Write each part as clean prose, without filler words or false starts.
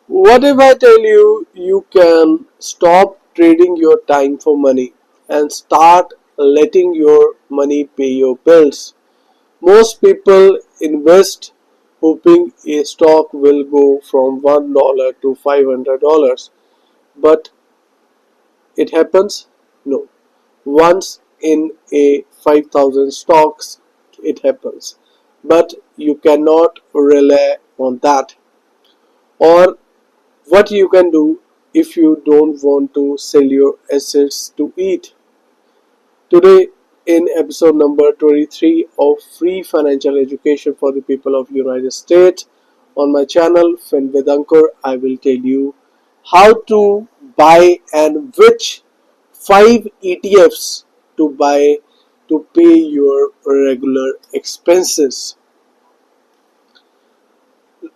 What if I tell you you can stop trading your time for money and start letting your money pay your bills? Most people invest hoping a stock will go from $1 to $500, but it happens? No. Once in a 5,000 stocks, it happens. But you cannot rely on that. Or what you can do if you don't want to sell your assets to eat. Today, in episode number 23 of Free Financial Education for the People of United States, on my channel Fin with Ankur, I will tell you how to buy and which 5 ETFs to buy to pay your regular expenses.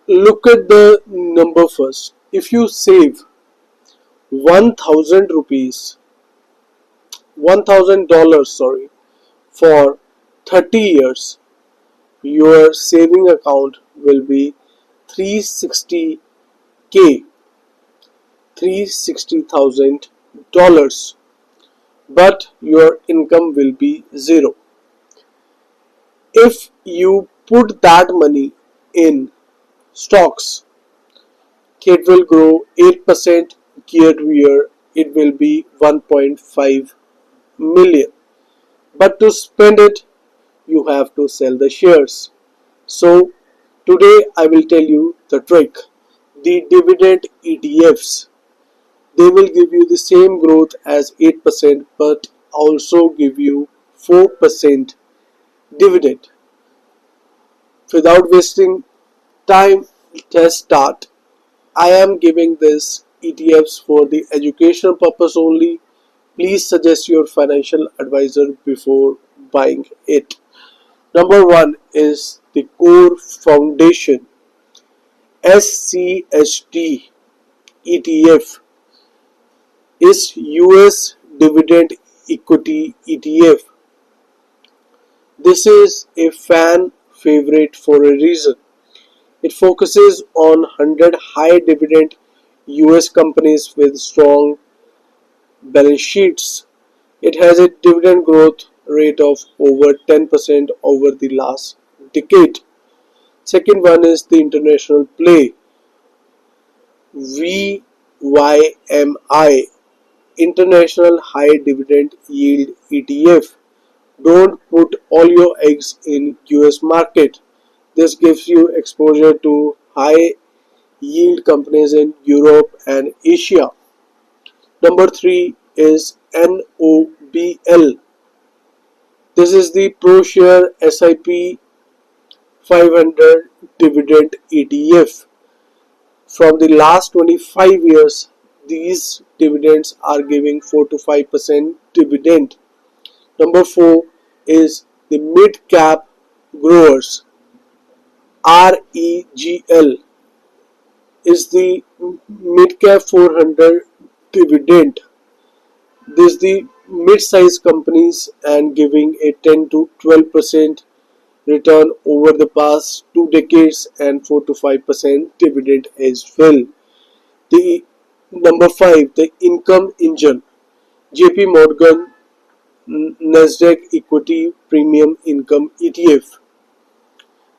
Look at the number first. If you save 1000 rupees, $1,000, sorry, for 30 years, your saving account will be 360k, $360,000, but your income will be zero. If you put that money in stocks, it will grow 8% year to year. It will be 1.5 million. But to spend it, you have to sell the shares. So today I will tell you the trick. The dividend ETFs, they will give you the same growth as 8% but also give you 4% dividend. Without wasting time, let's start. I am giving this ETFs for the educational purpose only. Please suggest your financial advisor before buying it. Number one is the core foundation SCHD ETF is US dividend equity ETF. This is a fan favorite for a reason. It focuses on 100 high dividend US companies with strong balance sheets. It has a dividend growth rate of over 10% over the last decade. Second one is the international play VYMI International High Dividend Yield ETF. Don't put all your eggs in US market. This gives you exposure to high yield companies in Europe and Asia. Number 3 is NOBL. This is the ProShare SIP 500 dividend ETF. From the last 25 years, these dividends are giving 4 to 5% dividend. Number 4 is the mid cap growers. REGL is the mid cap 400 dividend. This is the mid-sized companies and giving a 10 to 12% return over the past 2 decades and 4 to 5% dividend as well. The number 5, the income engine, JP Morgan Nasdaq Equity Premium Income ETF.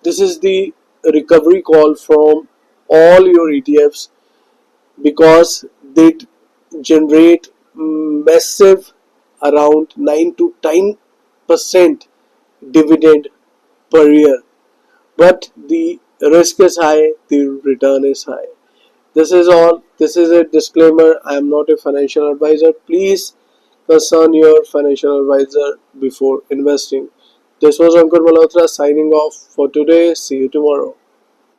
This is the recovery call from all your ETFs because they generate massive around 9 to 10% dividend per year, but the risk is high, the return is high. This is all. This is a disclaimer. I am not a financial advisor. Please consult your financial advisor before investing. This was Ankur Malhotra signing off for today. See you tomorrow.